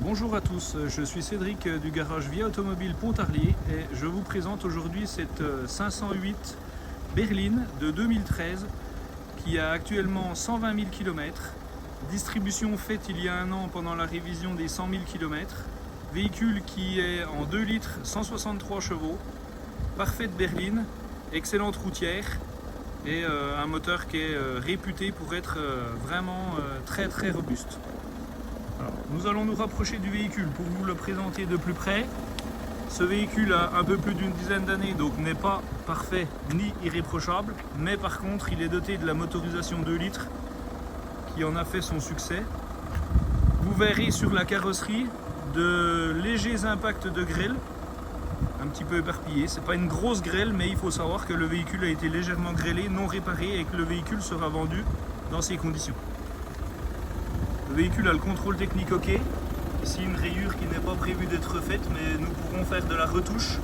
Bonjour à tous, je suis Cédric du garage Via Automobile Pontarlier et je vous présente aujourd'hui cette 508 berline de 2013 qui a actuellement 120 000 km. Distribution faite il y a un an pendant la révision des 100 000 km. Véhicule qui est en 2 litres, 163 chevaux, parfaite berline, excellente routière et un moteur qui est réputé pour être vraiment très robuste. Alors, nous allons nous rapprocher du véhicule pour vous le présenter de plus près. Ce véhicule a un peu plus d'une dizaine d'années, donc n'est pas parfait ni irréprochable, mais par contre il est doté de la motorisation 2 litres qui en a fait son succès. Vous verrez sur la carrosserie de légers impacts de grêle, un petit peu éparpillés. C'est pas une grosse grêle, mais il faut savoir que le véhicule a été légèrement grêlé, non réparé, et que le véhicule sera vendu dans ces conditions. Le véhicule a le contrôle technique OK. Ici une rayure qui n'est pas prévue d'être faite, mais nous pourrons faire de la retouche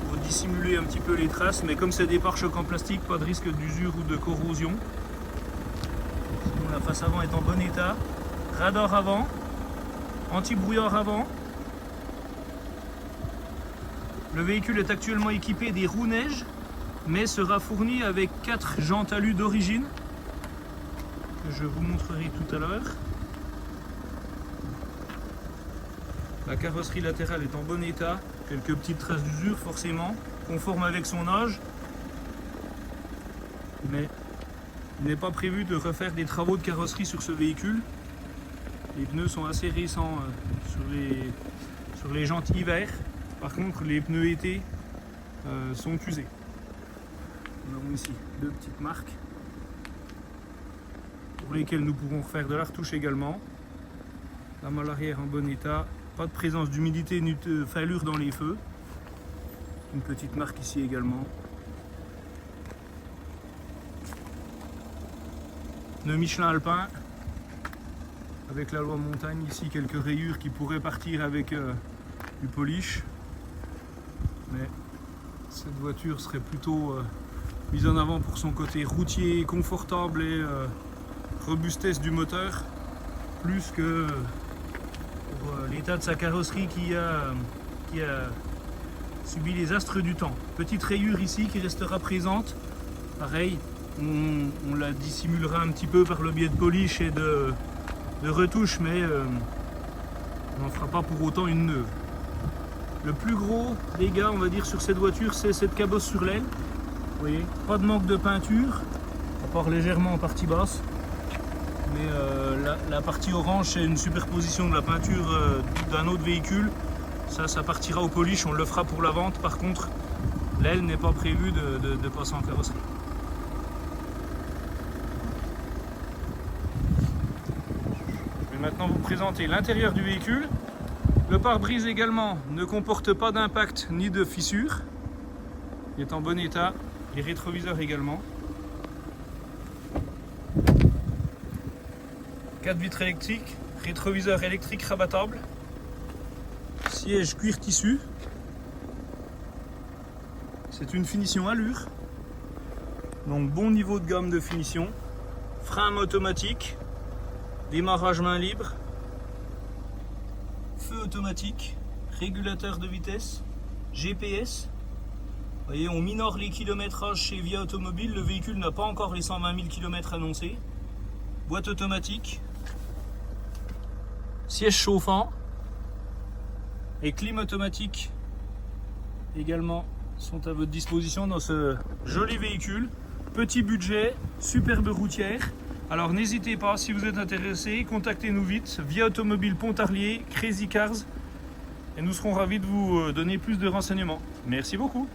pour dissimuler un petit peu les traces. Mais comme c'est des pare-chocs en plastique, pas de risque d'usure ou de corrosion. Sinon, la face avant est en bon état. Radar avant, anti-brouillard avant. Le véhicule est actuellement équipé des roues neige, mais sera fourni avec 4 jantes alu d'origine, que je vous montrerai tout à l'heure. La carrosserie latérale est en bon état, quelques petites traces d'usure forcément, conforme avec son âge, mais il n'est pas prévu de refaire des travaux de carrosserie sur ce véhicule. Les pneus sont assez récents sur les jantes hiver, par contre les pneus été sont usés. Nous avons ici 2 petites marques pour lesquelles nous pourrons refaire de la retouche également. La malle arrière en bon état, pas de présence d'humidité ni de fêlure dans les feux. Une petite marque ici également. Pneus Michelin Alpin avec la loi montagne, ici quelques rayures qui pourraient partir avec du polish, mais cette voiture serait plutôt mise en avant pour son côté routier, confortable et robustesse du moteur, plus que pour l'état de sa carrosserie qui a subi les astres du temps. Petite rayure ici qui restera présente, pareil, on la dissimulera un petit peu par le biais de polish et de retouche, mais on n'en fera pas pour autant une neuve. Le plus gros dégât, on va dire, sur cette voiture, c'est cette cabosse sur l'aile. Vous voyez, pas de manque de peinture, à part légèrement en partie basse. Mais la partie orange, c'est une superposition de la peinture d'un autre véhicule. Ça partira au polish, on le fera pour la vente. Par contre, l'aile n'est pas prévue de passer en carrosserie. Je vais maintenant vous présenter l'intérieur du véhicule. Le pare-brise également ne comporte pas d'impact ni de fissure. Il est en bon état. Les rétroviseurs également. 4 vitres électriques, rétroviseur électrique rabattable, siège cuir tissu. C'est une finition allure, donc bon niveau de gamme de finition. Frein automatique, démarrage main libre, feu automatique, régulateur de vitesse, GPS. Vous voyez, on minore les kilométrages chez Via Automobile, le véhicule n'a pas encore les 120 000 km annoncés. Boîte automatique, siège chauffant et clim automatique également sont à votre disposition dans ce joli véhicule. Petit budget, superbe routière. Alors n'hésitez pas, si vous êtes intéressé, contactez-nous vite, Via Automobile Pontarlier, Crazy Cars, et nous serons ravis de vous donner plus de renseignements. Merci beaucoup.